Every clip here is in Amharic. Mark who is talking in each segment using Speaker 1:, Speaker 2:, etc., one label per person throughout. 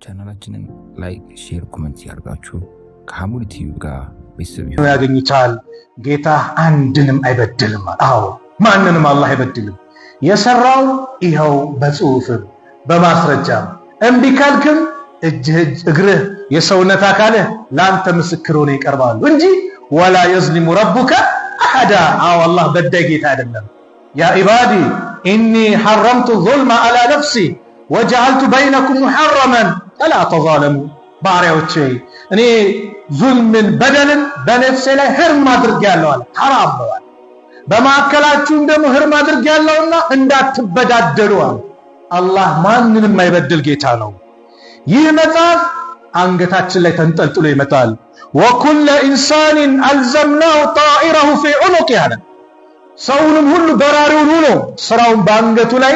Speaker 1: ቻናላችንን ላይክ፣ ሼር፣ ኮሜንት ያርጋችሁ ከሐሙድ ቲቪ ጋር ቤተሰብ
Speaker 2: ያገኙታል። ጌታ አንድንም አይበድልም። አዎ ማንንም አላህ አይበድልም። የሰራው ይኸው በጽሁፍም በማስረጃም እምቢ ካልክም እጅህ እግርህ የሰውነት አካልህ ላንተ ምስክር ሆነው ይቀርባሉ እንጂ ወላ የዝሊሙ ረቡከ አሐዳ። አዎ አላህ በዳይ ጌታ አይደለም። ያ ኢባዲ ኢኒ ሐረምቱ ዙልመ ዐላ ነፍሲ ወጀዐልቱ በይነኩም ሙሐረመን ፈላ ተዛለሙ። ባሪያዎቼ እኔ ዙልምን በደልን በነፍሴ ላይ ህርም አድርጌያለሁ አለ። ሐራም ነው አለ። በማዕከላችሁም ደግሞ ህርም አድርጌያለሁና እንዳትበዳደሉ አለ። አላህ ማንንም የማይበድል ጌታ ነው። ይህ መጽሐፍ አንገታችን ላይ ተንጠልጥሎ ይመጣል። ወኩለ ኢንሳኒን አልዘምናሁ ጣኢረሁ ፊ ዑኑቂ አለ። ሰውንም ሁሉ በራሪውን ሆኖ ስራውን በአንገቱ ላይ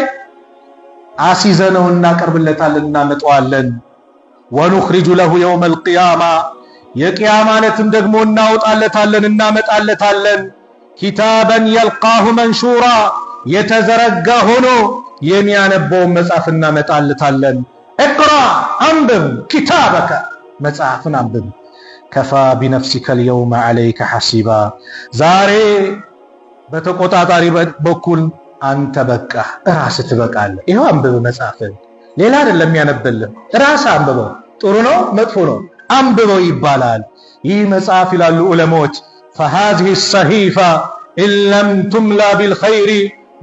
Speaker 2: አሲዘነው እናቀርብለታለን፣ እናመጣዋለን። ወኑኽሪጁ ለሁ የውመል ቂያማ የቂያማ ዕለትም ደግሞ እናወጣለታለን፣ እናመጣለታለን። ኪታበን የልቃሁ መንሹራ የተዘረጋ ሆኖ የሚያነበውን መጽሐፍ እናመጣለታለን። እቅራ አንብብ ኪታበከ መጽሐፍን አንብብ። ከፋ ቢነፍሲከ ልየውመ ዐለይከ ሐሲባ ዛሬ በተቆጣጣሪ በኩል አንተ በቃ ራስ ትበቃለህ። ይሄው አንብብ መጽሐፍን፣ ሌላ አይደለም የሚያነብልህ፣ ራስ አንብበው። ጥሩ ነው መጥፎ ነው አንብበው ይባላል። ይህ መጽሐፍ ይላሉ ዑለሞች فهذه الصحيفة إن لم تملا بالخير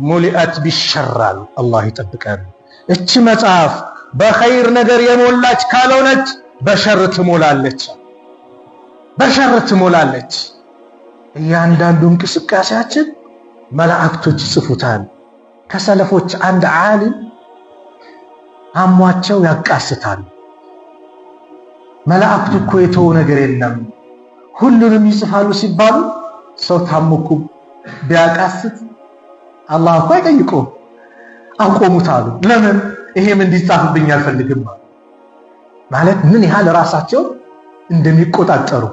Speaker 2: ملئت بالشر الله ይጠብቀን። እቺ መጽሐፍ በኸይር ነገር የሞላች ካልሆነች በሸር ትሞላለች፣ በሸር ትሞላለች። እያንዳንዱ እንቅስቃሴያችን መላእክቶች ይጽፉታል። ከሰለፎች አንድ ዓሊም አሟቸው ያቃስታል። መላእክቱ እኮ የተው ነገር የለም ሁሉንም ይጽፋሉ ሲባሉ ሰው ታምኩ ቢያቃስት አላህ እኮ አይጠይቀውም። አቆሙታሉ። ለምን? ይሄም እንዲጻፍብኝ አልፈልግም ማለት ምን ያህል ራሳቸው እንደሚቆጣጠሩ፣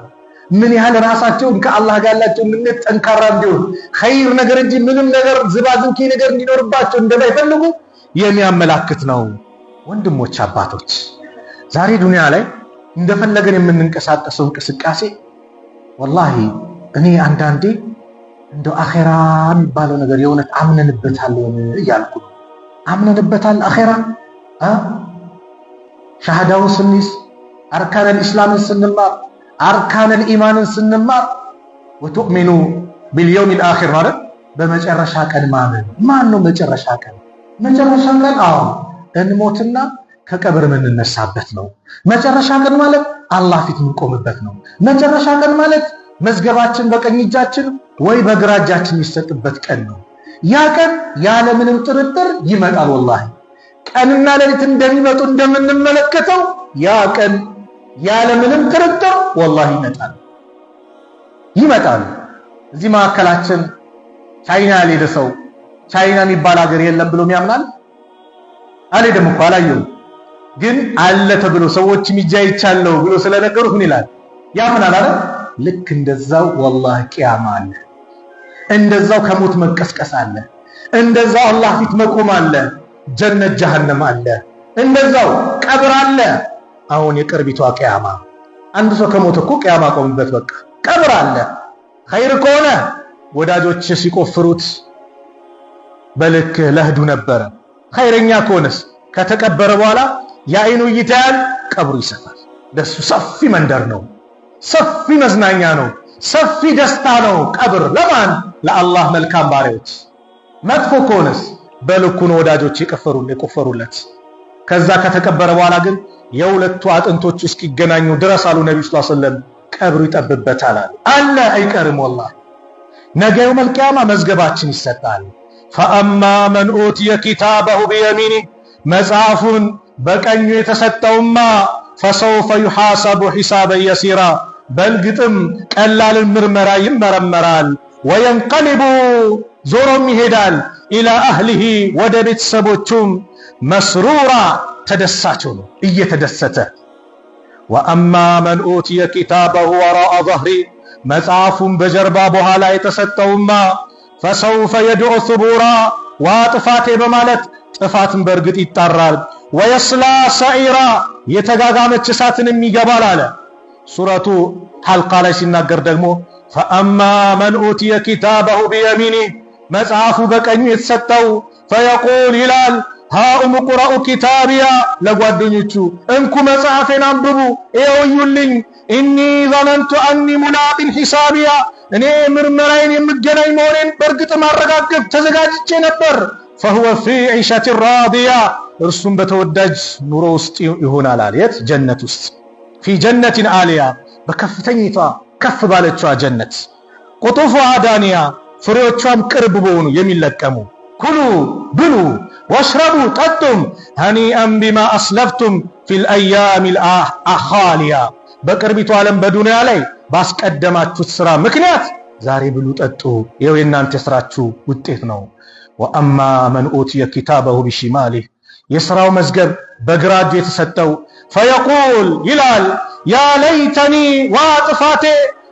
Speaker 2: ምን ያህል ራሳቸውን ከአላህ ጋር ያላቸው ምንነት ጠንካራ እንዲሆን ኸይር ነገር እንጂ ምንም ነገር ዝባዝንኪ ነገር እንዲኖርባቸው እንደማይፈልጉ የሚያመላክት ነው። ወንድሞች አባቶች፣ ዛሬ ዱንያ ላይ እንደፈለገን የምንንቀሳቀሰው እንቅስቃሴ ወላሂ እኔ አንዳንዴ እንደው አኺራ የሚባለው ነገር የእውነት አምነንበታል እያልኩ አምነንበታል። አኺራ ሻሃዳውን ስንይዝ አርካነል ኢስላምን ስንማር አርካነል ኢማንን ስንማር ወቱእሚኑ ቢልየውሚል አኺር ማለት በመጨረሻ ቀን ማመን። ማን ነው መጨረሻ ቀን? መጨረሻ ቀን አዎ እንሞትና ከቀብር የምንነሳበት ነው። መጨረሻ ቀን ማለት አላህ ፊት የምንቆምበት ነው። መጨረሻ ቀን ማለት መዝገባችን በቀኝ እጃችን ወይ በግራ እጃችን የሚሰጥበት ቀን ነው። ያ ቀን ያለ ምንም ጥርጥር ይመጣል። ወላሂ ቀንና ሌሊት እንደሚመጡ እንደምንመለከተው ያ ቀን ያለ ምንም ጥርጥር ወላሂ ይመጣል። እዚህ ማዕከላችን ቻይና ያልሄደ ሰው ቻይና የሚባል ሀገር የለም ብሎ ያምናል? አልሄደም እኮ አላየሁም። ግን አለ ተብሎ ሰዎች ሚጃይቻለው ብሎ ስለነገሩት ምን ይላል? ያምናል አይደል? ልክ እንደዛው ወላሂ ቂያማ አለ፣ እንደዛው ከሞት መቀስቀስ አለ፣ እንደዛው አላህ ፊት መቆም አለ፣ ጀነት ጀሃነም አለ፣ እንደዛው ቀብር አለ። አሁን የቅርቢቷ ቂያማ አንድ ሰው ከሞት እኮ ቂያማ ቆምበት በቃ ቀብር አለ። ኸይር ከሆነ ወዳጆች ሲቆፍሩት በልክ ለህዱ ነበረ። ኸይረኛ ከሆነስ ከተቀበረ በኋላ የአይኑ ይታያል፣ ቀብሩ ይሰፋል። ደሱ ሰፊ መንደር ነው፣ ሰፊ መዝናኛ ነው፣ ሰፊ ደስታ ነው ቀብር። ለማን? ለአላህ መልካም ባሪያዎች። መጥፎ ከሆነስ በልኩ ነው ወዳጆች የቆፈሩለት። ከዛ ከተቀበረ በኋላ ግን የሁለቱ አጥንቶች እስኪገናኙ ድረስ አሉ ነብዩ ሰለላሁ ዐለይሂ ወሰለም ቀብሩ ይጠብበታል አለ። አይቀርም ወላሂ ነገ የውመል ቂያማ መዝገባችን ይሰጣል። ፈአማ መን ኡቲየ ኪታበሁ ቢየሚኒ መጽሐፉን በቀኙ የተሰጠውማ ፈሰውፈ ዩሐሰቡ ሒሳበን የሲራ በእርግጥም ቀላልን ምርመራ ይመረመራል። ወየንቀሊቡ ዞሮም ይሄዳል ኢላ አህሊሂ ወደ ቤተሰቦቹም መስሩራ ተደሳች ነው እየተደሰተ። ወአማ መን ኡቲየ ኪታበሁ ወራአ ظهሪ መጽሐፉን በጀርባ በኋላ የተሰጠውማ ፈሰውፈ የድዑ ሱቡራ ዋ ጥፋቴ በማለት ጥፋትን በእርግጥ ይጣራል። ወየስላ ሰዒራ የተጋጋመች እሳትንም ይገባል አለ። ሱረቱ ሐልቃ ላይ ሲናገር ደግሞ ፈአማ መን ኡትየ ኪታበሁ ቢየሚኒህ መጽሐፉ በቀኙ የተሰጠው ፈየቁል ይላል ሃኡም ቁረኡ ኪታቢያ ለጓደኞቹ እንኩ መጽሐፌን አንብቡ እዩልኝ ኢኒ ظننت أني ملاق حسابيا እኔ ምርመራዬን የምገናኝ መሆኔን በእርግጥ ማረጋገጥ ተዘጋጅቼ ነበር። فهو في عيشة راضية እርሱም በተወዳጅ ኑሮ ውስጥ ይሆናል አለ። የት? ጀነት ውስጥ في جنة عالية በከፍተኛዋ ከፍ ባለችዋ ጀነት ቁጡፉሃ ዳንያ ፍሬዎቿም ቅርብ በሆኑ የሚለቀሙ ኩሉ ብሉ ወሽረቡ ጠጡም ሀኒአን ቢማ አስለፍቱም ፊል አያሚል አኻሊያ በቅርቢቱ ዓለም በዱንያ ላይ ባስቀደማችሁት ስራ ምክንያት ዛሬ ብሉ ጠጡ፣ ይኸው የእናንተ ስራችሁ ውጤት ነው። ወአማ መን ኡትየ ኪታበሁ ቢሺማሊህ የስራው መዝገብ በግራ እጁ የተሰጠው ፈየቁል ይላል ያ ለይተኒ ዋጥፋቴ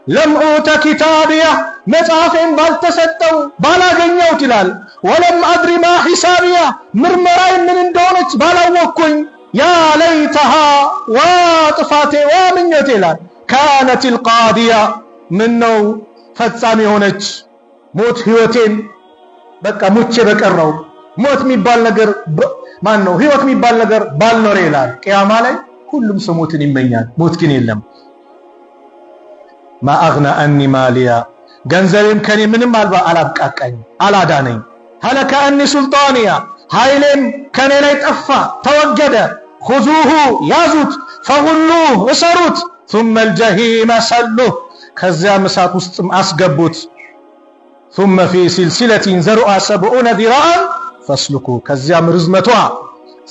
Speaker 2: ለም ኡተ ኪታቢያ መጽሐፌን ባልተሰጠው ባላገኘሁት ይላል። ወለም አድሪ ማ ሒሳቢያ ምርመራዬ ምን እንደሆነች ባላወቅኩኝ። ያ ለይተሃ ዋጥፋቴ ዋምኞቴ ይላል ካነት ልቃዲያ ምን ነው ፈጻሚ የሆነች ሞት ህይወቴን በቃ ሙቼ በቀረው ሞት የሚባል ነገር ማን ነው ህይወት የሚባል ነገር ባልኖር ይላል። ቂያማ ላይ ሁሉም ሰው ሞትን ይመኛል፣ ሞት ግን የለም። ማ አግና አኒ ማሊያ ገንዘቤም ከኔ ምንም አላብቃቃኝ አላዳነኝ። ሀለከ አኒ ሱልጣንያ ኃይሌም ከኔ ላይ ጠፋ ተወገደ። ኹዙሁ ያዙት፣ ፈጉሉህ እሰሩት፣ ثم الجحيم ሰሉህ ከዚያም እሳት ውስጥም አስገቡት። ثم في سلسلة ذرعها 70 ذراعا فاسلكوه ከዚያም ርዝመቷ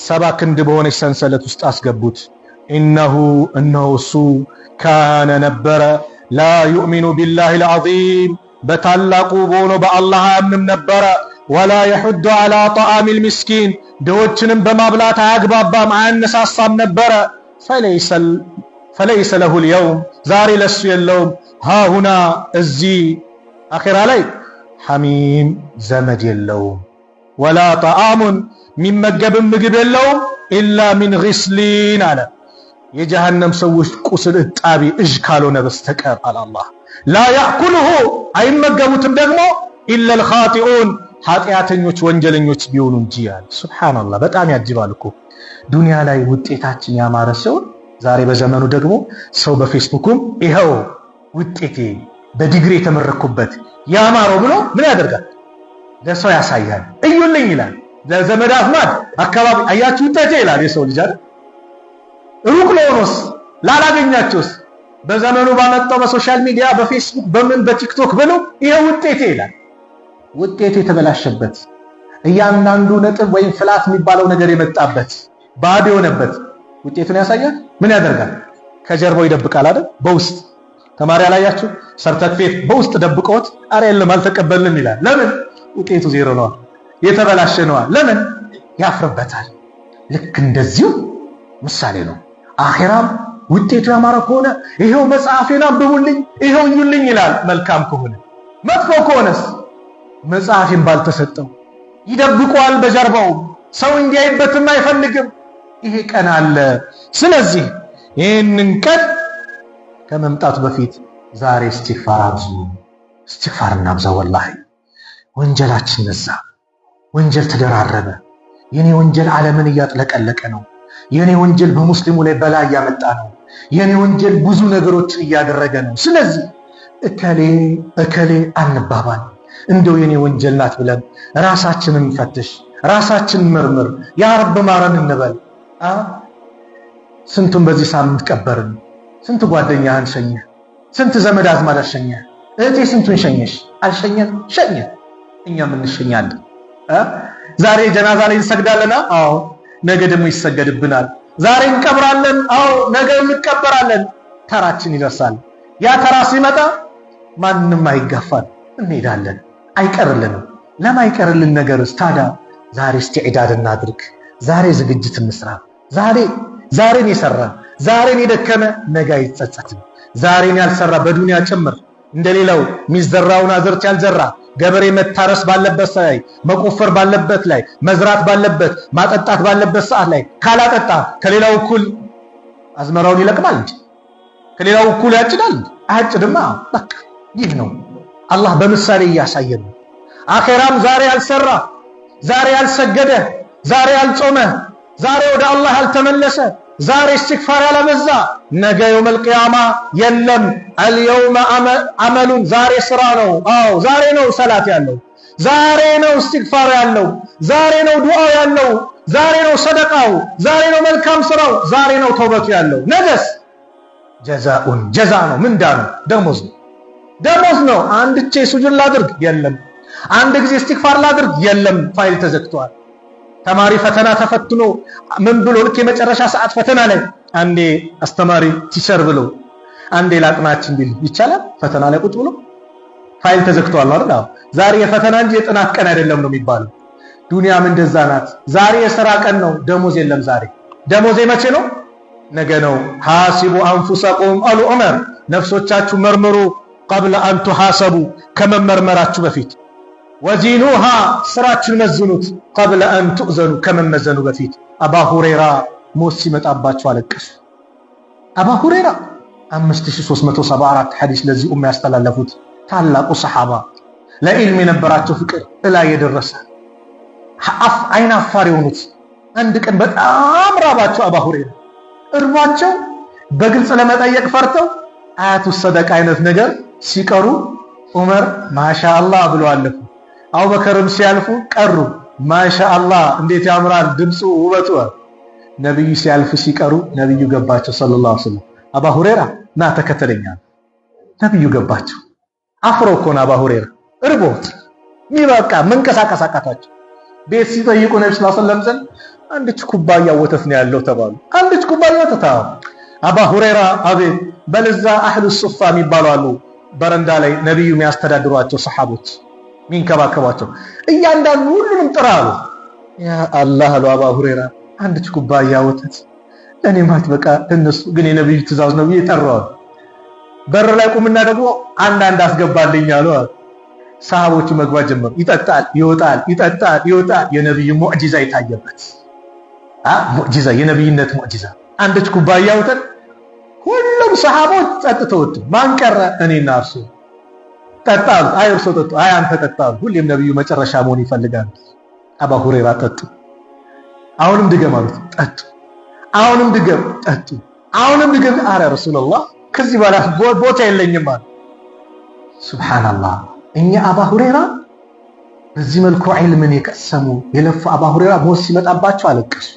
Speaker 2: 70 ክንድ በሆነች ሰንሰለት ውስጥ አስገቡት። إنه እሱ ካነ ነበረ ላ ዩእሚኑ ቢላሂ ልዓዚም በታላቁ በሆነው በአላህ አያምንም ነበረ። ወላ የሑዱ ዓላ ጣዓሚል ምስኪን ድሆችንም በማብላት አያግባባም አያነሳሳም ነበረ። ፈለይሰ ለሁ ልየውም ዛሬ ለሱ የለውም ሃሁና እዚህ አኺራ ላይ ሐሚም ዘመድ የለውም። ወላ ጣዓሙን የሚመገብም ምግብ የለውም ኢላ ሚን ግስሊን አለ የጀሃነም ሰዎች ቁስል እጣቢ እጅ ካልሆነ በስተቀር አላህ ላ ያእኩሉሁ አይመገቡትም ደግሞ ኢላ الخاطئون ኃጢአተኞች ወንጀለኞች ቢሆኑ እንጂ አለ። ሱብሃንአላህ በጣም ያጅባል እኮ ዱንያ ላይ ውጤታችን ያማረ ሰው ዛሬ በዘመኑ ደግሞ ሰው በፌስቡክም ይሄው ውጤቴ በዲግሪ የተመረኩበት ያማረው ብሎ ምን ያደርጋል? ለሰው ያሳያል። እዩልኝ ይላል። ለዘመድ አዝማድ አካባቢ አያችሁ ውጤቴ ይላል የሰው ልጅ አይደል? ሩቅ ለሆነስ ላላገኛቸውስ በዘመኑ ባመጣው በሶሻል ሚዲያ በፌስቡክ በምን በቲክቶክ ብሎ ይሄው ውጤቴ ይላል። ውጤቱ የተበላሸበት እያንዳንዱ ነጥብ ወይም ፍላት የሚባለው ነገር የመጣበት ባዶ የሆነበት ውጤቱን ያሳያል። ምን ያደርጋል? ከጀርባው ይደብቃል አይደል? በውስጥ ተማሪ ያላያችሁ ሰርተፊኬት በውስጥ ደብቆት አረ የለም አልተቀበልንም ይላል። ለምን? ውጤቱ ዜሮ ነው፣ የተበላሸ ነው። ለምን? ያፍርበታል። ልክ እንደዚሁ ምሳሌ ነው። አኺራም ውጤቱ ያማረ ከሆነ ይሄው መጽሐፌን አንብቡልኝ ይሄው እዩልኝ ይላል። መልካም ከሆነ መጥፎ ከሆነስ መጽሐፌን ባልተሰጠው ይደብቀዋል በጀርባው ሰው እንዲያይበትም አይፈልግም። ይሄ ቀን አለ። ስለዚህ ይህንን ቀን ከመምጣቱ በፊት ዛሬ እስትግፋር አብዙ፣ እስትግፋር እናብዛ። ወላሂ ወንጀላችን ነዛ፣ ወንጀል ተደራረበ። የኔ ወንጀል ዓለምን እያጥለቀለቀ ነው። የኔ ወንጀል በሙስሊሙ ላይ በላ እያመጣ ነው። የኔ ወንጀል ብዙ ነገሮችን እያደረገ ነው። ስለዚህ እከሌ አንባባል። እንደው የኔ ወንጀል ናት ብለን ራሳችንን እንፈትሽ፣ ራሳችንን መርምር። ያ ረብ ማረን እንበል። ስንቱን በዚህ ሳምንት ቀበርን። ስንት ጓደኛህን ሸኘህ? ስንት ዘመድ አዝማድ አሸኘህ? እህቴ ስንቱን ሸኘሽ? አልሸኘን? ሸኘን። እኛም እንሸኛለን። ዛሬ ጀናዛ ላይ እንሰግዳለን። አዎ ነገ ደግሞ ይሰገድብናል። ዛሬ እንቀብራለን። አዎ ነገ እንቀበራለን። ተራችን ይደርሳል። ያ ተራ ሲመጣ ማንንም አይጋፋን፣ እንሄዳለን። አይቀርልንም። ለማይቀርልን ነገርስ ታዲያ ዛሬ ኢስቲዕዳድ እናድርግ። ዛሬ ዝግጅት እንስራ። ዛሬን የሰራ ዛሬን የደከመ ነገ አይጸጸትም። ዛሬን ያልሰራ በዱንያ ጭምር እንደሌላው የሚዘራውን አዝርት ያልዘራ ገበሬ መታረስ ባለበት ላይ፣ መቆፈር ባለበት ላይ፣ መዝራት ባለበት፣ ማጠጣት ባለበት ሰዓት ላይ ካላጠጣ ከሌላው እኩል አዝመራውን ይለቅማል እንጂ ከሌላው እኩል ያጭዳል አያጭድማ። በቃ ይህ ነው አላህ በምሳሌ እያሳየን። አኼራም ዛሬ ያልሰራ፣ ዛሬ ያልሰገደ፣ ዛሬ ያልጾመ፣ ዛሬ ወደ አላህ ያልተመለሰ፣ ዛሬ እስትግፋር ያላበዛ ነገ የውመል ቂያማ የለም። አልየውመ አመሉን ዛሬ ስራ ነው። አዎ ዛሬ ነው ሰላት ያለው፣ ዛሬ ነው እስትግፋር ያለው፣ ዛሬ ነው ዱዓው ያለው፣ ዛሬ ነው ሰደቃው፣ ዛሬ ነው መልካም ስራው፣ ዛሬ ነው ተውበቱ ያለው። ነገስ ጀዛኡን ጀዛ ነው፣ ምንዳ ነው፣ ደሞዝ ነው፣ ደሞዝ ነው። አንድ ቼ ሱጁድ ላድርግ የለም፣ አንድ ጊዜ እስትግፋር ላድርግ የለም፣ ፋይል ተዘግቷል። ተማሪ ፈተና ተፈትኖ ምን ብሎ ልክ የመጨረሻ ሰዓት ፈተና ላይ አንዴ አስተማሪ ቲቸር ብሎ አንዴ ላጥናችን ቢል ይቻላል? ፈተና ላይ ቁጭ ብሎ ፋይል ተዘግቷል አይደል? ዛሬ የፈተና እንጂ የጥናት ቀን አይደለም ነው የሚባለው። ዱንያም እንደዛ ናት። ዛሬ የሥራ ቀን ነው፣ ደሞዝ የለም። ዛሬ ደሞዝ መቼ ነው? ነገ ነው። ሐሲቡ አንፉሰቁም አሉ ዑመር፣ ነፍሶቻችሁ መርምሩ ቀብለ አን ቱሐሰቡ፣ ከመመርመራችሁ በፊት ወዚኑሃ፣ ስራችሁን መዝኑት ቀብለ አን ቱእዘኑ፣ ከመመዘኑ በፊት። አባ ሁረይራ ሞት ሲመጣባቸው አለቀሱ። አባ ሁረይራ 5374 ሐዲስ ለዚህ ኡማ ያስተላለፉት ታላቁ ሰሃባ፣ ለኢልም የነበራቸው ፍቅር እላይ የደረሰ አይን አፋር የሆኑት። አንድ ቀን በጣም ራባቸው አባ ሁረይራ፣ እርባቸው በግልጽ ለመጠየቅ ፈርተው አያቱ ሰደቃ አይነት ነገር ሲቀሩ ዑመር ማሻአላህ ብሎ አለፉ። አቡበከርም ሲያልፉ ቀሩ። ማሻአላህ እንዴት ያምራል ድምፁ ውበቱ። ነብዩ ሲያልፉ ሲቀሩ ነብዩ ገባቸው ሰለላሁ ዐለይሂ ወሰለም። አባ ሁረይራ ና ተከተለኛ። ነብዩ ገባቸው። አፍሮ እኮ ነው አባ ሁረይራ፣ እርቦት ሚበቃ መንቀሳቀስ አቃታቸው። ቤት ሲጠይቁ ነብዩ ሰለላሁ ዐለይሂ ወሰለም ዘንድ አንድች ኩባያ ወተት ነው ያለው ተባሉ። አንድች ኩባያ ወተት። አባ ሁረይራ አቤት። በለዛ አህሉ ሱፋ የሚባሉ አሉ፣ በረንዳ ላይ ነብዩ የሚያስተዳድሯቸው ሰሃቦች ሚንከባከባቸው። እያንዳንዱ ሁሉንም ጥራ አሉ። ያ አላህ አሉ አባ ሁረይራ፣ አንድች ኩባያ ወተት ለኔ ማለት በቃ እነሱ ግን የነብዩ ትእዛዝ ነው ይጠራው። በር ላይ ቁምና ደግሞ አንድ አስገባልኝ አሉ። ሰሃቦቹ መግባት ጀመሩ። ይጠጣል ይወጣል፣ ይጠጣል ይወጣል። የነብዩ ሙዕጂዛ የታየበት ሙዕጂዛ፣ የነብይነት ሙዕጂዛ። አንድች ኩባያ ወተት ሁሉም ሰሃቦች ጠጥተው ወጡ። ማን ቀረ? እኔና እርሱ ጠጣሉ። አይ እርሱ ጠጡ፣ አይ አንተ ጠጣሉ። ሁሌም ነብዩ መጨረሻ መሆን ይፈልጋል። አባ ሁረይራ ጠጡ። አሁንም ድገም አሉት። ጠጡ። አሁንም ድገም፣ ጠጡ። አሁንም ድገም። አረ ረሱላህ ከዚህ በኋላ ቦታ የለኝም አሉ። ሱብሃንአላህ። እኛ አባ ሁረይራ በዚህ መልኩ ዒልምን የቀሰሙ የለፉ አባ ሁረይራ ሞት ሲመጣባቸው አለቀሱ።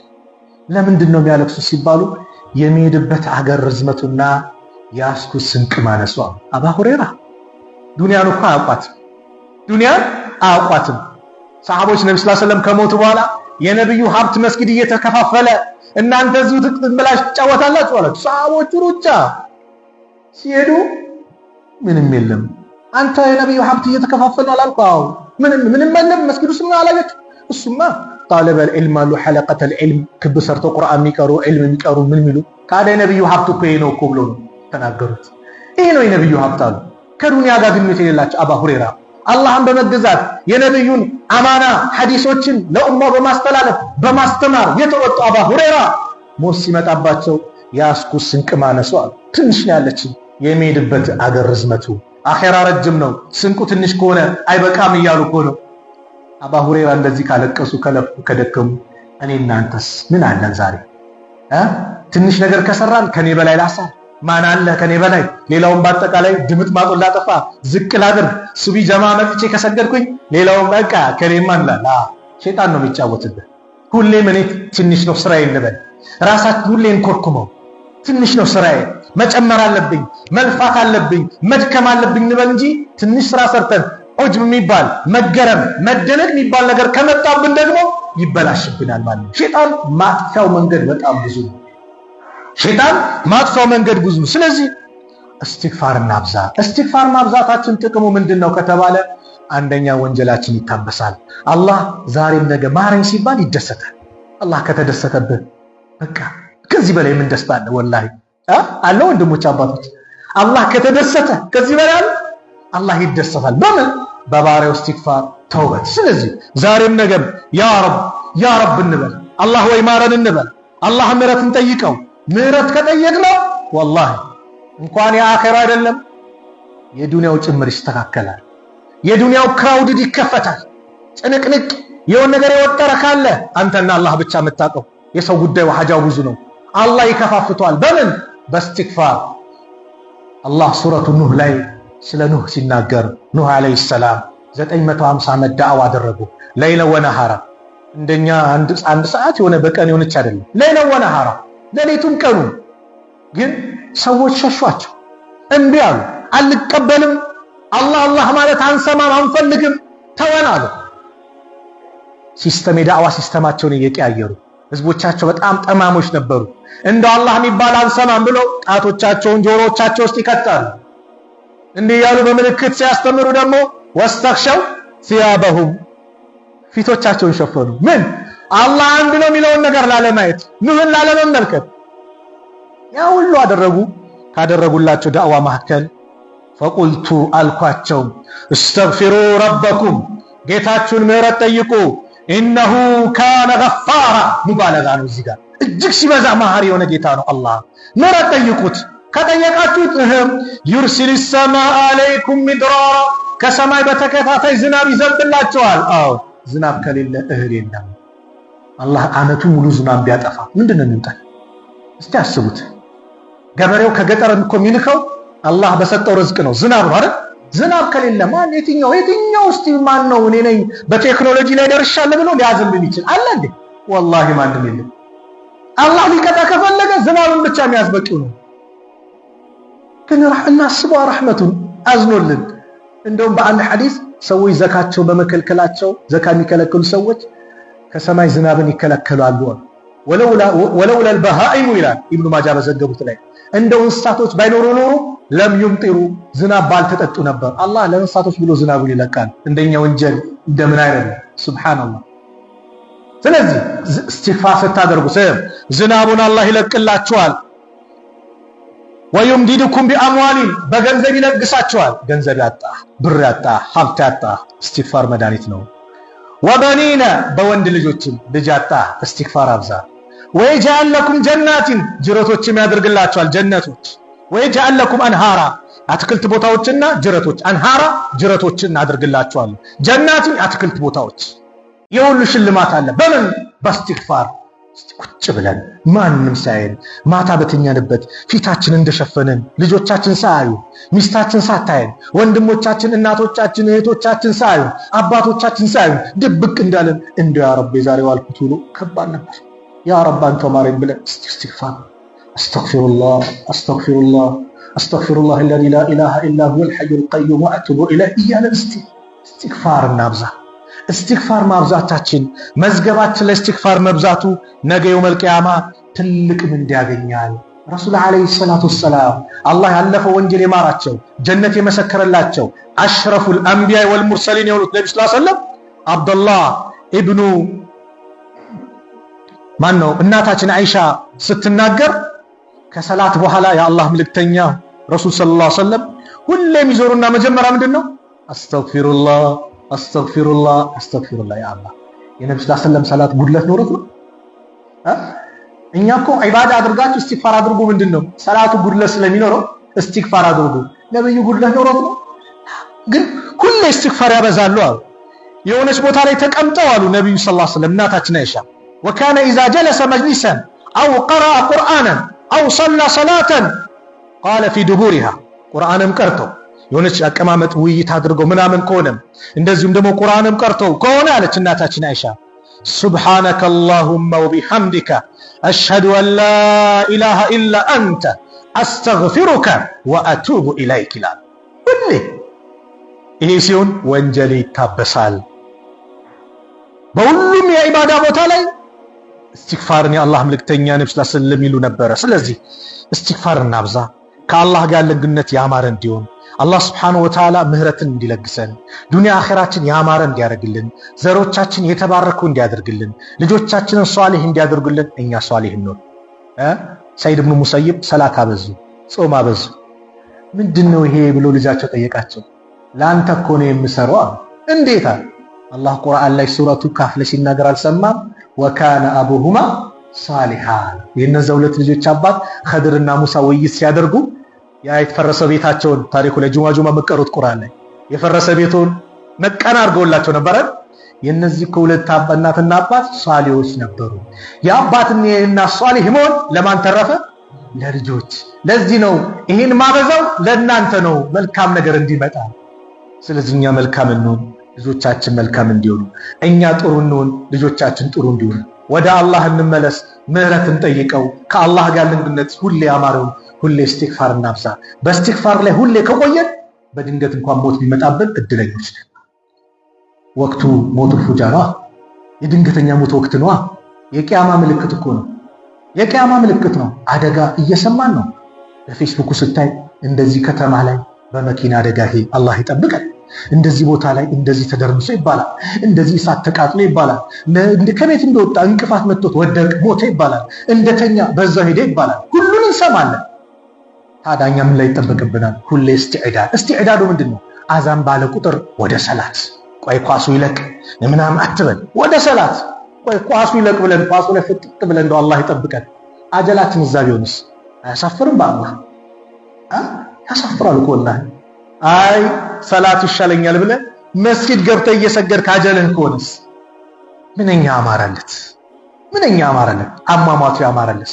Speaker 2: ለምንድን ነው የሚያለቅሱ ሲባሉ የሚሄድበት አገር ርዝመቱና ያስኩት ስንቅ ማነሱ። አባ ሁረይራ ዱንያን እኮ አያውቋትም፣ ዱንያን አያውቋትም። ሰሃቦች ነብዩ ሰለላሁ ዐለይሂ ወሰለም ከሞቱ በኋላ የነብዩ ሀብት መስጊድ እየተከፋፈለ እናንተ እዚሁ ጥቅጥቅ ብላችሁ ትጫወታላችሁ አለ። ሰሃቦቹ ሩጫ ሲሄዱ ምንም የለም። አንተ የነብዩ ሀብት እየተከፋፈለ ነው አላልኩ? አዎ ምንም የለም። መስጊዱ ስም አላየች። እሱማ ጣለበል ዒልም አሉ ሐለቀተል ዒልም ክብ ሰርቶ ቁርአን የሚቀሩ ዒልም የሚቀሩ ምን የሚሉ ታዲያ የነብዩ ሀብት እኮ ይሄ ነው እኮ ብሎ ነው ተናገሩት። ይሄ ነው የነብዩ ሀብት አሉ። ከዱንያ ጋር ግንኙነት የሌላቸው አባ ሁረይራ አላህን በመገዛት የነብዩን አማና ሐዲሶችን ለኡማው በማስተላለፍ በማስተማር የተወጡ አባ ሁረይራ ሞት ሲመጣባቸው ያስኩት ስንቅ ማነሱ አሉ። ትንሽ ነው ያለችኝ፣ የሚሄድበት አገር ርዝመቱ አኼራ ረጅም ነው፣ ስንቁ ትንሽ ከሆነ አይበቃም እያሉ እኮ ነው። አባ ሁረይራ እንደዚህ ካለቀሱ ከለፉ ከደከሙ እኔ እናንተስ ምን አለን ዛሬ? ትንሽ ነገር ከሰራን ከኔ በላይ ላሳር ማን አለ ከኔ በላይ? ሌላውን በአጠቃላይ ድምጥ ማጦ ላጠፋ ዝቅ ላድርግ ሱቢ ጀማ መጥቼ ከሰገድኩኝ ሌላውን በቃ ከኔም አላላ ሸይጣን ነው የሚጫወትብህ። ሁሌም እኔ ትንሽ ነው ስራዬ እንበል። ራሳችን ሁሌን ኮርኩመው ትንሽ ነው ስራዬ፣ መጨመር አለብኝ፣ መልፋት አለብኝ፣ መድከም አለብኝ እንበል እንጂ ትንሽ ስራ ሰርተን ዑጅብ የሚባል መገረም መደነቅ የሚባል ነገር ከመጣብን ደግሞ ይበላሽብናል ማለት ነው። ሸይጣን ማጥፊያው መንገድ በጣም ብዙ ነው። ሸይጣን ማጥፋው መንገድ ብዙ ነው። ስለዚህ እስትግፋር እናብዛ። እስትግፋር ማብዛታችን ጥቅሙ ምንድነው ከተባለ አንደኛ ወንጀላችን ይታበሳል። አላህ ዛሬም ነገ ማረኝ ሲባል ይደሰታል። አላህ ከተደሰተብህ በቃ ከዚህ በላይ ምን ደስታ አለ? ወላሂ አለ ወንድሞች አባቶች፣ አላህ ከተደሰተ ከዚህ በላይ አላህ ይደሰታል። በምን? በባሪያው እስትግፋር ተውበት። ስለዚህ ዛሬም ነገም ያ ረብ እንበል፣ አላህ ወይ ማረን እንበል፣ አላህ ምህረት እንጠይቀው። ምህረት ከጠየቅነው ወላሂ እንኳን የአኺራ አይደለም የዱንያው ጭምር ይስተካከላል። የዱንያው ክራውድድ ይከፈታል። ጭንቅንቅ የሆነ ነገር የወጠረ ካለ አንተና አላህ ብቻ የምታውቀው። የሰው ጉዳይ ወሐጃው ብዙ ነው። አላህ ይከፋፍቷል። በምን? በእስትግፋር። አላህ ሱረቱ ኑህ ላይ ስለ ኑህ ሲናገር ኑህ አለይሂ ሰላም 950 ዓመት ዳዕዋ አደረጉ። ለይለ ወነሃራ እንደኛ አንድ ሰዓት የሆነ በቀን የሆነች አይደለም። ለይለ ወነሃራ ሌሊቱም ቀኑ። ግን ሰዎች ሸሿቸው፣ እምቢ አሉ። አልቀበልም፣ አላህ ማለት አንሰማም፣ አንፈልግም፣ ተወን አሉ። የዳዕዋ ሲስተማቸውን እየቀያየሩ ህዝቦቻቸው በጣም ጠማሞች ነበሩ። እንደ አላህ የሚባል አንሰማም ብለው ጣቶቻቸውን ጆሮዎቻቸው ውስጥ ይከታሉ። እንዲህ ያሉ በምልክት ሲያስተምሩ ደግሞ ወስተክሸው ሲያበሁም ፊቶቻቸውን ሸፈኑ። ምን? አላህ አንድ ነው የሚለውን ነገር ላለማየት፣ ኑህን ላለመመልከት። ያ ሁሉ አደረጉ። ካደረጉላቸው ዳዕዋ መካከል ፈቁልቱ አልኳቸው እስተግፊሩ ረበኩም ጌታችሁን ምህረት ጠይቁ ኢነሁ ካነ ገፋራ። ሙባለጋ ነው እዚህ ጋር፣ እጅግ ሲበዛ መሐሪ የሆነ ጌታ ነው አላህ። ምህረት ጠይቁት። ከጠየቃችሁት ዩርሲል ሰማአ አለይኩም ሚድራራ ከሰማይ በተከታታይ ዝናብ ይዘንብላችኋል። አዎ ዝናብ ከሌለ እህል የለም። አላህ ዓመቱን ሙሉ ዝናብ ቢያጠፋ ምንድነው የሚውጣው? እስቲ አስቡት። ገበሬው ከገጠር እኮ የሚልከው አላህ በሰጠው ርዝቅ ነው፣ ዝናብ ነው አይደል? ዝናብ ከሌለ ማን የትኛው እስቲ ማን ነው እኔ ነኝ በቴክኖሎጂ ላይ ደርሻለሁ ብሎ ሊያዘንብ ይችላል? አለ እንዴ? ወላሂ ማንም የለም። አላህ ሊቀጣ ከፈለገ ዝናብን ብቻ የሚያስበቂው ነው። ግን እናስበው ረሕመቱን አዝኖልን። እንደውም በአንድ ሐዲስ ሰዎች ዘካቸው በመከልከላቸው ዘካ የሚከለክሉ ሰዎች ከሰማይ ዝናብን ይከለከላሉ። ወለውላ አልበሃኢሙ ይላል ኢብኑ ማጃ በዘገቡት ላይ እንደው እንስሳቶች ባይኖሩ ኖሮ ለም ይምጢሩ ዝናብ ባልተጠጡ ነበር። አላህ ለእንስሳቶች ብሎ ዝናቡን ይለቃል። እንደኛ ወንጀል እንደምን አይደለም። ሱብሃንአላህ። ስለዚህ እስትግፋር ስታደርጉ ዝናቡን አላህ ይለቅላችኋል። ወዩምዲድኩም ቢአምዋሊን በገንዘብ ይለግሳችኋል። ገንዘብ ያጣ፣ ብር ያጣ፣ ሀብት ያጣ እስትግፋር መድኃኒት ነው። ወበኒነ በወንድ ልጆችም ልጅ ያጣ እስትግፋር አብዛ። ወየጅዐል ለኩም ጀናቲን ጅረቶችም ያደርግላችኋል ጀነቶች። ወየጅዐል ለኩም አንሃራ አትክልት ቦታዎችና ጅረቶች። አንሃራ ጅረቶችን አደርግላችኋል። ጀናቲን አትክልት ቦታዎች። የሁሉ ሽልማት አለ። በምን? በእስትግፋር። ቁጭ ብለን ማንም ሳይን ማታ በተኛንበት ፊታችን እንደሸፈንን ልጆቻችን ሳያዩ ሚስታችን ሳታየን ወንድሞቻችን እናቶቻችን እህቶቻችን ሳያዩ አባቶቻችን ሳያዩ ድብቅ እንዳለን እንደው ያ ረብ ዛሬ ዋልኩት ብሎ ከባድ ነበር። ያ ረብ አንተ ማረኝ ብለን እስትግፋር አስተግፊሩላህ الذي لا اله الا هو الحي القيوم واتوب اليه እያለን እስትግፋር እናብዛ። እስትግፋር ማብዛታችን መዝገባችን ለእስትግፋር መብዛቱ ነገ የውመል ቂያማ ትልቅ ምንዳ ያገኛል። ረሱል አለይሂ ሰላቱ ወሰላም አላህ ያለፈው ወንጀል የማራቸው ጀነት የመሰከረላቸው አሽረፉል አንቢያ ወልሙርሰሊን የሆኑት ነብዩ ሰለላሁ ዐለይሂ ወሰለም አብዱላህ ኢብኑ ማነው እናታችን አይሻ ስትናገር ከሰላት በኋላ የአላህ መልእክተኛ ረሱል ሰለላሁ ዐለይሂ ወሰለም ሁሌም ይዞሩና መጀመሪያ ምንድነው አስተግፊሩላህ ያ አላህ። የነብዩ ሰለላሁ ዐለይሂ ወሰለም ሰላት ጉድለት ኖሮት ነው? እኛ እኮ ዒባዳ አድርጋችሁ እስትግፋር አድርጉ ምንድነው? ሰላቱ ጉድለት ስለሚኖረው እስትግፋር አድርጉ። ነብዩ ጉድለት ኖሮት ነው? ግን ሁሌ እስትግፋር ያበዛሉ አሉ። የሆነች ቦታ ላይ ተቀምጠው አሉ ነብዩ ሰለላሁ ዐለይሂ ወሰለም እናታችን አይሻ ወካነ ኢዛ ጀለሰ መጅሊሰን አው ቀረአ ቁርአናን አው ሰላ ሰላተን ቃለ ፊ ዱቡሪሃ ቁርአንም ቀርተው የሆነች አቀማመጥ ውይይት አድርገው ምናምን ከሆነም እንደዚሁም ደግሞ ቁርአንም ቀርተው ከሆነ አለች እናታችን አይሻ ሱብሃነከ አላሁመ ወቢሐምዲከ አሽሀዱ አን ላ ኢላሃ ኢላ አንተ አስተግፊሩከ ወአቱቡ ኢለይክ ይላል። ሁሌ ይሄ ሲሆን ወንጀል ይታበሳል። በሁሉም የዒባዳ ቦታ ላይ እስትግፋርን የአላህ መልእክተኛ ነብዩ ሰለላሁ ዐለይሂ ወሰለም ይሉ ነበረ። ስለዚህ እስትግፋር እናብዛ። ከአላህ ጋር ያለን ግንኙነት ያማረ እንዲሆን አላህ Subhanahu Wa Ta'ala ምህረትን እንዲለግሰን ዱንያ አኺራችን ያማረ እንዲያደርግልን ዘሮቻችን የተባረኩ እንዲያደርግልን ልጆቻችንን ሷሊህ እንዲያደርግልን እኛ ሷሊህ ነው። ሰይድ ኢብኑ ሙሰይብ ሰላት አበዙ፣ ጾም አበዙ። ምንድነው ይሄ ብሎ ልጃቸው ጠየቃቸው። ላንተ እኮ ነው የምሰራው። እንዴታ አላህ ቁርአን ላይ ሱረቱ ካፍ ላይ ሲናገር አልሰማም? ወካነ አቡሁማ ሳሊሃን የነዛ ሁለት ልጆች አባት ኸድርና ሙሳ ውይይት ሲያደርጉ ያ የተፈረሰ ቤታቸውን ታሪኩ ላይ ጁማ መቀሩት ቁርአን ላይ የፈረሰ ቤቱን ነቀና አድርገውላቸው ነበረ። የነዚህ ከሁለት እናትና አባት ሷሊዎች ነበሩ። የአባትና የእናት ሷሊህ መሆን ለማን ተረፈ? ለልጆች። ለዚህ ነው ይሄን ማበዛው ለእናንተ ነው መልካም ነገር እንዲመጣ። ስለዚህ እኛ መልካም እንሁን፣ ልጆቻችን መልካም እንዲሆኑ፣ እኛ ጥሩ እንሁን፣ ልጆቻችን ጥሩ እንዲሆኑ። ወደ አላህ እንመለስ፣ ምህረት እንጠይቀው። ከአላህ ጋር ግንኙነት ሁሌ ያማረው፣ ሁሌ ኢስቲግፋር እናብዛ። በኢስቲግፋር ላይ ሁሌ ከቆየን በድንገት እንኳን ሞት ቢመጣብን እድለኞች ነን። ወቅቱ ሞቱል ፉጃራ የድንገተኛ ሞት ወቅት ነው። የቂያማ ምልክት እኮ ነው። የቂያማ ምልክት ነው። አደጋ እየሰማን ነው። በፌስቡክ ስታይ እንደዚህ ከተማ ላይ በመኪና አደጋ ይሄ አላህ ይጠብቀን፣ እንደዚህ ቦታ ላይ እንደዚህ ተደርምሶ ይባላል፣ እንደዚህ እሳት ተቃጥሎ ይባላል፣ ከቤት እንደወጣ እንቅፋት መጥቶት ወደቀ ሞተ ይባላል፣ እንደተኛ በዛው ሄደ ይባላል። ሁሉን እንሰማለን። ታዲያ ምን ላይ ይጠበቅብናል? ሁሌ እስቲዕዳዱ ምንድነው? አዛን ባለ ቁጥር ወደ ሰላት፣ ቆይ ኳሱ ይለቅ ምናምን አትበል፣ ወደ ሰላት ቆይ ኳሱ ይለቅ ብለን ኳሱ ላይ ፍጥጥ ብለን እንደው አላህ ይጠብቀን። አጀላችን እዛ ቢሆንስ አያሳፍርም? በአላህ ያሳፍራል እኮ ወላሂ። አይ ሰላቱ ይሻለኛል ብለን መስጊድ ገብተህ እየሰገድክ አጀልህ ከሆነስ ምንኛ አማራለት፣ ምንኛ አማራለት፣ አሟሟቱ ያማራለት።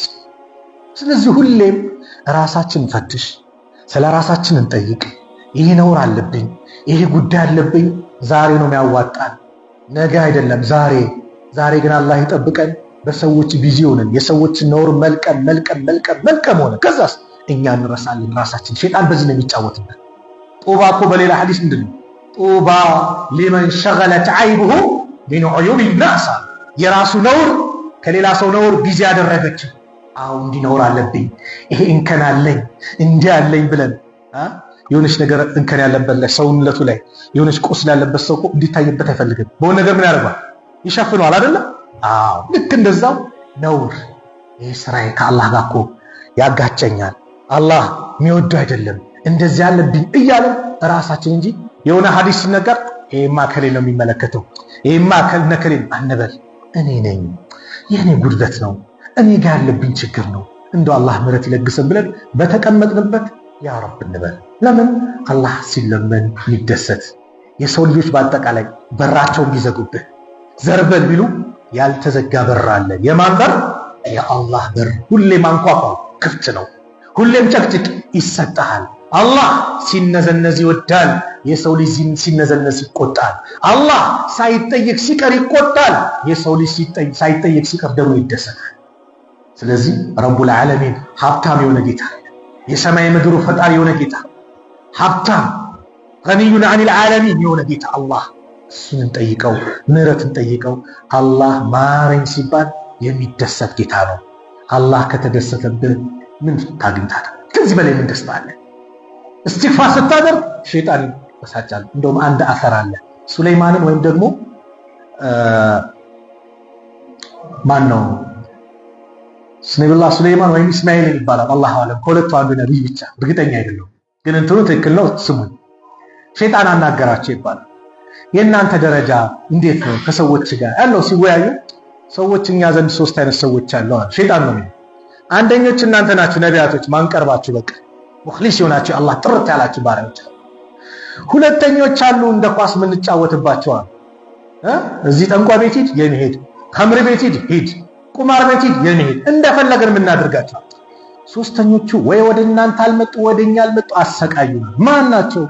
Speaker 2: ስለዚህ ሁሌም ራሳችን ፈትሽ፣ ስለ ራሳችን እንጠይቅ። ይሄ ነውር አለብኝ፣ ይሄ ጉዳይ አለብኝ፣ ዛሬ ነው የሚያዋጣን፣ ነገ አይደለም ዛሬ ግን አላህ ይጠብቀን። በሰዎች ቢዚ ሆነን የሰዎችን ነውር መልቀም ሆነ ከዛስ እኛ እንረሳለን ራሳችን። ሸይጣን በዚህ ነው የሚጫወትበት። ጡባ እኮ በሌላ ሐዲስ ምንድነው? ጡባ ሊመን ሸገለት ዐይቡሁ ሚን ዑዩብ ናስ፣ የራሱ ነውር ከሌላ ሰው ነውር ቢዚ ያደረገችው። አው እንዲህ ነውር አለብኝ፣ ይሄ እንከን አለኝ፣ እንዲህ አለኝ ብለን የሆነች ነገር እንከን ያለበት ሰውነቱ ላይ የሆነች ቁስል ያለበት ሰው እንዲታይበት አይፈልግም። በሆነ ነገር ምን ያደርጋል? ይሸፍነዋል አይደለ? አዎ ልክ እንደዛው ነውር ይሄ ስራዬ ከአላህ ጋር እኮ ያጋጨኛል፣ አላህ የሚወደው አይደለም፣ እንደዚህ ያለብኝ እያለን ራሳችን እንጂ የሆነ ሐዲስ ነገር ይሄማ ከሌ ነው የሚመለከተው፣ ይሄማ ከነከሌ አንበል። እኔ ነኝ፣ የኔ ጉድለት ነው፣ እኔ ጋር ያለብኝ ችግር ነው፣ እንደው አላህ ምህረት ይለግሰን ብለን በተቀመጥንበት ያ ረብ እንበል። ለምን አላህ ሲለመን የሚደሰት የሰው ልጆች በአጠቃላይ በራቸውን ቢዘጉብህ ዘርበል ቢሉ ያልተዘጋ በር አለ። የማን በር? የአላህ በር። ሁሌም አንኳኳው ክፍት ነው። ሁሌም ጨቅጭቅ ይሰጣል። አላህ ሲነዘነዝ ይወዳል፣ የሰው ልጅ ሲነዘነዝ ይቆጣል። አላህ ሳይጠየቅ ሲቀር ይቆጣል፣ የሰው ልጅ ሳይጠየቅ ሲቀር ደግሞ ይደሰታል። ስለዚህ ረቡል ዓለሚን ሀብታም የሆነ ጌታ፣ የሰማይ ምድሩ ፈጣሪ የሆነ ጌታ፣ ሀብታም ገኒዩን ዐኒል ዓለሚን የሆነ ጌታ አላህ፣ እሱን እንጠይቀው፣ ምህረትን ጠይቀው። አላህ ማረኝ ሲባል የሚደሰት ጌታ ነው። አላህ ከተደሰተብህ ምን ታግኝታለህ? ከዚህ በላይ ምን ደስታ አለ? እስትግፋር ስታደርግ ሸይጣን ይበሳጫል። እንደውም አንድ አፈር አለ። ሱለይማንን ወይም ደግሞ ማን ነው ነብዩላህ ሱለይማን ወይም እስማኤል ይባላል፣ አላህ አለም። ከሁለቱ አንዱ ነብይ ብቻ እርግጠኛ አይደለም፣ ግን እንትኑ ትክክል ነው። ስሙኝ፣ ሸይጣን አናገራቸው ይባላል። የእናንተ ደረጃ እንዴት ነው ከሰዎች ጋር ያለው? ሲወያዩ ሰዎች እኛ ዘንድ ሶስት አይነት ሰዎች አሉ። ሸይጣን ነው። አንደኞች እናንተ ናችሁ ነቢያቶች፣ ማንቀርባችሁ በቃ ሙኽሊስ የሆናችሁ አላህ ጥርት ያላችሁ ባሪያዎች። ሁለተኞች አሉ እንደ ኳስ የምንጫወትባቸዋል። እዚህ ጠንቋይ ቤት ሂድ የሚሄድ፣ ከምር ቤት ሂድ፣ ቁማር ቤት ሂድ የሚሄድ፣ እንደፈለገን የምናደርጋቸው። ሶስተኞቹ ወይ ወደ እናንተ አልመጡ ወደኛ አልመጡ አሰቃዩ። ማን ናቸው?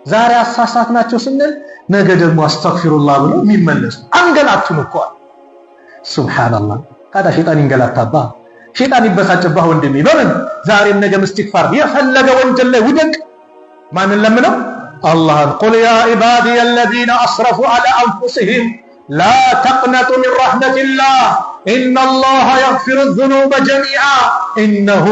Speaker 2: ዛሬ አሳሳት ናቸው ስንል ነገ ደግሞ አስተግፊሩላህ ብሎ የሚመለሱ አንገላቱን እኮ። ሱብሃንአላህ። ታዲያ ሸይጣን ይንገላታባ፣ ሸይጣን ይበሳጭባ ወንድሜ። በምን ዛሬም ነገ ኢስቲግፋር የፈለገ ወንጀል ላይ ውደቅ። ማንን ለምነው? አላህን። ቁል ያ ዒባዲየ አለዚነ አስረፉ ዐላ አንፉሲሂም ላ ተቅነጡ ሚን ረሕመቲላህ ኢነላህ የግፊሩ ዙኑበ ጀሚዓ ኢነሁ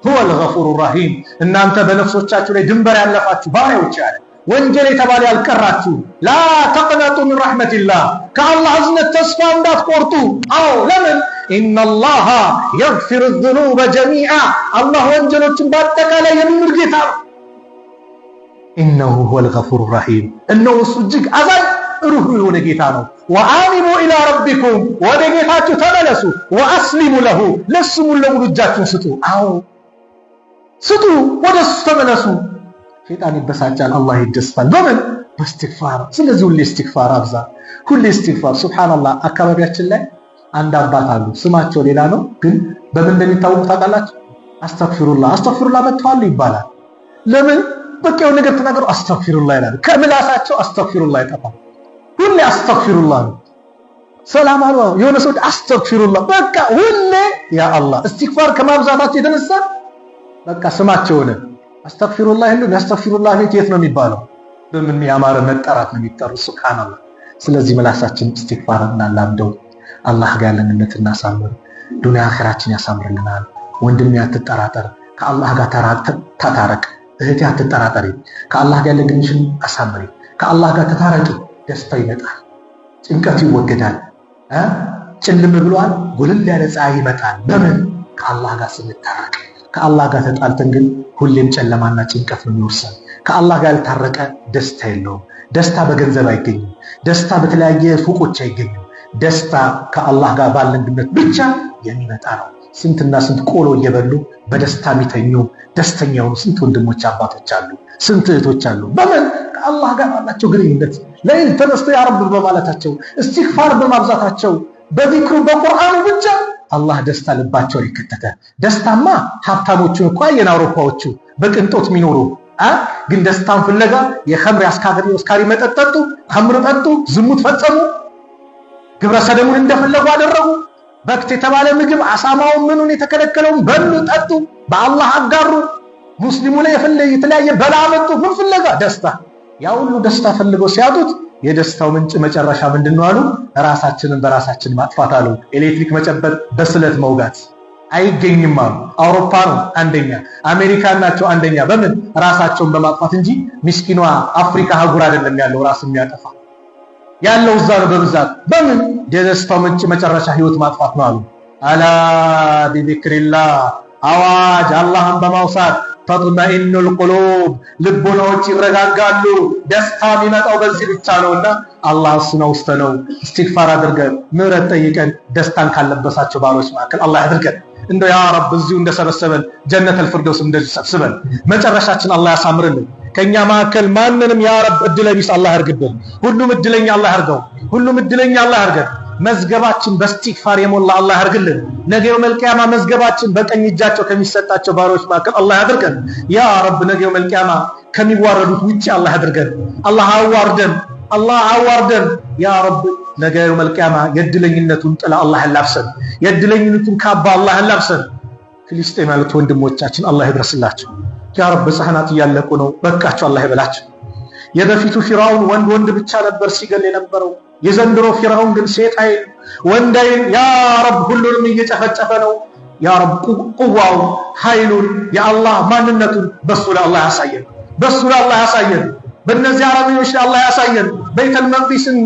Speaker 2: ሁወል ገፉሩ ረሒም። እናንተ በነፍሶቻችሁ ላይ ድንበር ያለፋችሁ ባሪያዎች ያለ ወንጀል የተባለ ያልቀራችሁ፣ ላ ተቅነጡ ሚን ረሕመቲላህ ከአላህ እዝነት ተስፋ እንዳትቆርጡ። አዎ ለምን? ኢነላህ የግፊሩ ዙኑበ ጀሚዓ አላህ ወንጀሎችን በአጠቃላይ የሚምር ጌታ ነው። ኢነሁ ሁወል ገፉሩ ረሂም እነሆ እሱ እጅግ አዛኝ ሩህሩህ የሆነ ጌታ ነው። ወአኒቡ ኢላ ረቢኩም ወደ ጌታችሁ ተመለሱ፣ ወአስሊሙ ለሁ ለሱ ሙሉ ለሙሉ እጃችሁን ስጡ። አዎ ስጡ፣ ወደ እሱ ተመለሱ። ሸይጣን ይበሳጫል፣ አላህ ይደስታል። በምን በእስትግፋር። ስለዚህ ሁሌ እስትግፋር አብዛ፣ ሁሌ እስትግፋር። ሱብሃንአላህ አካባቢያችን ላይ አንድ አባት አሉ፣ ስማቸው ሌላ ነው፣ ግን በምን እንደሚታወቁ ታውቃላችሁ? አስተግፊሩላህ መጥተዋል ይባላል። ለምን በቃ የሆነ ነገር ተናገሩ አስተግፊሩላህ ይላል። ከምላሳቸው አስተግፊሩላህ አይጠፋም። ሁሌ አስተግፊሩላህ ነው። ሰላም አሉ የሆነ ሰው አስተግፊሩላህ በቃ ሁሌ ያ አላህ እስትግፋር ከማብዛታቸው የተነሳ በቃ ስማቸው ሆነ አስተግፊሩላህ ይሉ ያስተግፊሩላህ ቤት የት ነው የሚባለው? በምን ያማረ መጠራት ነው የሚጠሩ። ሱብሃንአላህ። ስለዚህ ምላሳችን እስትግፋር እናላምደው። አላህ ጋር ያለንነት እናሳምር። ዱንያ አኺራችን ያሳምርልናል። ወንድሜ አትጠራጠር፣ ከአላህ ጋር ተታረቅ። እህቴ አትጠራጠሪ፣ ከአላህ ጋር ያለ ግንኙነትሽን አሳምሪ። ከአላህ ጋር ተታረቂ፣ ደስታ ይመጣል፣ ጭንቀት ይወገዳል። ጭልም ብሏል፣ ጎልል ያለ ፀሐይ ይመጣል። በምን ከአላህ ጋር ስንታረቅ። ከአላህ ጋር ተጣልተን ግን ሁሌም ጨለማና ጭንቀት ነው የሚወርሰን። ከአላህ ጋር ያልታረቀ ደስታ የለውም። ደስታ በገንዘብ አይገኝም። ደስታ በተለያየ ፎቆች አይገኝም። ደስታ ከአላህ ጋር ባለን ግንኙነት ብቻ የሚመጣ ነው። ስንትና ስንት ቆሎ እየበሉ በደስታ የሚተኙ ደስተኛ የሆኑ ስንት ወንድሞች አባቶች አሉ፣ ስንት እህቶች አሉ። በምን ከአላህ ጋር ባላቸው ግንኙነት ለይል ተነስተው ያ ረብ በማለታቸው እስትግፋር በማብዛታቸው በዚክሩ በቁርአኑ ብቻ አላህ ደስታ ልባቸውን ይከተተ። ደስታማ ሀብታሞቹን እኮ አየን፣ አውሮፓዎቹ በቅንጦት የሚኖሩ ግን ደስታን ፍለጋ የኸምር አስካሪ መጠጥ ጠጡ፣ ኸምር ጠጡ፣ ዝሙት ፈጸሙ፣ ግብረ ሰደሙን እንደፈለጉ አደረጉ። በክት የተባለ ምግብ አሳማውን ምኑን የተከለከለውን በሉ፣ ጠጡ፣ በአላህ አጋሩ። ሙስሊሙ ላይ የተለያየ በላ መጡ። ምን ፍለጋ? ደስታ። ያ ሁሉ ደስታ ፈልገው ሲያጡት የደስታው ምንጭ መጨረሻ ምንድነው አሉ? ራሳችንን በራሳችን ማጥፋት አሉ። ኤሌክትሪክ መጨበጥ፣ በስለት መውጋት አይገኝም አሉ። አውሮፓ ነው አንደኛ፣ አሜሪካ ናቸው አንደኛ። በምን? ራሳቸውን በማጥፋት እንጂ ምስኪኗ አፍሪካ አህጉር አይደለም ያለው ራስ የሚያጠፋ ያለው እዛ ነው በብዛት። በምን? የደስታው ምንጭ መጨረሻ ህይወት ማጥፋት ነው አሉ። አላ ቢዚክሪላህ፣ አዋጅ አላህን በማውሳት ተጥመኢኑል ቁሉብ፣ ልቦናዎች ይረጋጋሉ። ደስታ የሚመጣው በዚህ ብቻ ነውና አላህ ነው። እስትግፋር አድርገን ምህረት ጠይቀን ደስታን ካለበሳቸው ባሮች መካከል አላህ ያድርገን። እንደው ያ ረብ እዚሁ እንደሰበሰበን ጀነተል ፊርደውስ እንደዚህ ሰብስበን መጨረሻችን አላህ ያሳምርልን። ከኛ መካከል ማንንም ያ ረብ እድለ ቢስ አላህ ያርግብን። ሁሉም እድለኛ አላህ ያርገው። ሁሉም እድለኛ አላህ ያርገን። መዝገባችን በእስትግፋር የሞላ አላህ ያርግልን። ነገው መልቂያማ መዝገባችን በቀኝ እጃቸው ከሚሰጣቸው ባሮች መካከል አላህ ያድርገን። ያ ረብ ነገው መልቂያማ ከሚዋረዱት ውጪ አላህ ያድርገን። አላህ አዋርደን ያ ረብ ነገው መልቂያማ የእድለኝነቱን ጥላ አላህ ያላብሰን። የእድለኝነቱን ካባ አላህ ያላብሰን። ፍልስጤም ያሉት ወንድሞቻችን አላህ ይድረስላቸው። ያ ረብ ህፃናት እያለቁ ነው፣ በቃቸው አላህ ይበላቸው። የበፊቱ ፊራውን ወንድ ብቻ ነበር ሲገል የነበረው። የዘንድሮ ፊራውን ግን ሴት አይል ወንድ አይል ያ ረብ ሁሉንም እየጨፈጨፈ ነው። ያ ረብ ቁዋው ኃይሉን የአላህ ማንነቱን በሱ ላይ አላህ ያሳየን። በእነዚህ አረመኔዎች ላይ አላህ ያሳየን። ቤተል መቅዲስን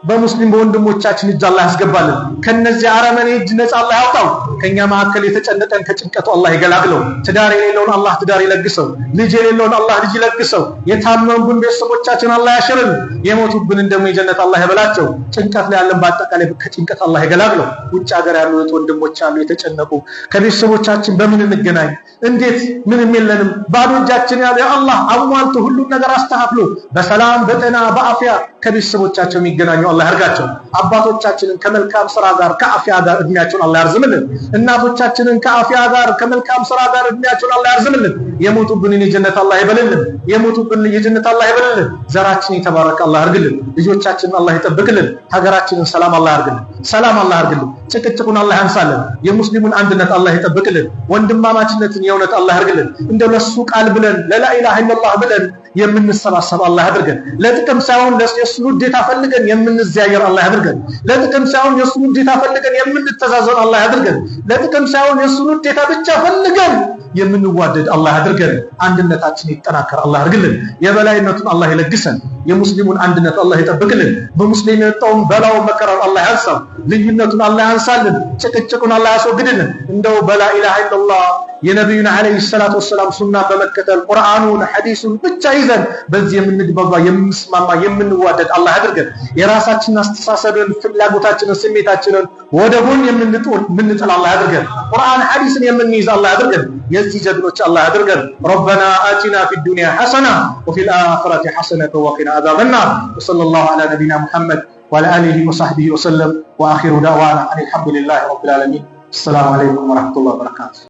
Speaker 2: በሙስሊም በወንድሞቻችን እጅ አላህ ያስገባልን። ከነዚህ አረመኔ እጅ ነፃ አላህ ያውጣው። ከኛ መካከል የተጨነቀን ከጭንቀቱ አላህ ይገላግለው። ትዳር የሌለውን አላህ ትዳር ይለግሰው። ልጅ የሌለውን አላህ ልጅ ይለግሰው። የታመሙብን ቤተሰቦቻችን አላህ ያሽርን። የሞቱብን ደግሞ የጀነት አላህ ይበላቸው። ጭንቀት ላይ ያለን በአጠቃላይ ከጭንቀት አላህ ይገላግለው። ውጭ ሀገር ያሉት ወንድሞች አሉ የተጨነቁ። ከቤተሰቦቻችን በምን እንገናኝ? እንዴት? ምንም የለንም ባዶ እጃችን ያለ ያ አላህ አሟልቶ ሁሉን ነገር አስተካክሎ በሰላም በጤና በአፍያ ከቤተሰቦቻቸው የሚገናኙ አላህ ያርጋቸው። አባቶቻችንን ከመልካም ስራ ጋር ከአፍያ ጋር እድሜያቸውን አላህ ያርዝምልን። እናቶቻችንን ከአፍያ ጋር ከመልካም ስራ ጋር እድሜያቸውን አላህ ያርዝምልን። የሞቱብንን የጀነት አላህ ይበልልን። ዘራችን የተባረከ አላህ ያርግልን። ልጆቻችንን አላህ ይጠብቅልን። ሀገራችንን ሰላም አላህ ያርግልን። ጭቅጭቁን አላህ ያንሳልን። የሙስሊሙን አንድነት አላህ ይጠብቅልን። ወንድማማችነትን የእውነት አላህ ያርግልን። እንደው ለሱ ቃል ብለን ለላኢላሃ ኢላላህ ብለን የምንሰባሰብ አላህ ያድርገን። ለጥቅም ሳይሆን የሱን ውዴታ ፈልገን የምንዘያየር አላህ ያድርገን። ለጥቅም ሳይሆን የሱን ውዴታ ፈልገን የምንተዛዘን አላህ ያድርገን። ለጥቅም ሳይሆን የሱን ውዴታ ብቻ ፈልገን የምንዋደድ አላህ ያድርገን። አንድነታችን ይጠናከር አላህ ያድርግልን። የበላይነቱን አላህ ይለግሰን። የሙስሊሙን አንድነት አላህ ይጠብቅልን። በሙስሊም የመጣውን በላውን መከራውን አላህ ያንሳው። ልዩነቱን አላህ ያንሳልን፣ ጭቅጭቁን አላህ ያስወግድልን። እንደው በላኢላሃ ኢላላህ የነቢዩን ዓለይሂ ሰላቱ ወሰላም ሱና በመከተል ቁርአኑን ሐዲሱን ብቻ ይዘን በዚህ የምንግባባ የምንስማማ የምንዋደድ አላህ ያድርገን። የራሳችንን አስተሳሰብን ፍላጎታችንን ስሜታችንን ወደ ጎን የምንጥል አላህ ያድርገን። ቁርአን ሐዲስን የምንይዝ አላህ ያድርገን። የዚህ ጀግኖች አላህ ያድርገን። ረበና አቲና ፊ ዱንያ ሐሰና ወፊል አኺረቲ ሐሰነተ ወቂና አዛበን ናር። ወሰለላሁ ዐላ ነቢና ሙሐመድ ወዐላ አሊሂ ወሰሕቢሂ ወሰለም ወአኺሩ ዳዕዋና አኒል ሐምዱሊላሂ ረቢል ዓለሚን። አሰላሙ ዐለይኩም ወረሕመቱላሂ ወበረካቱህ።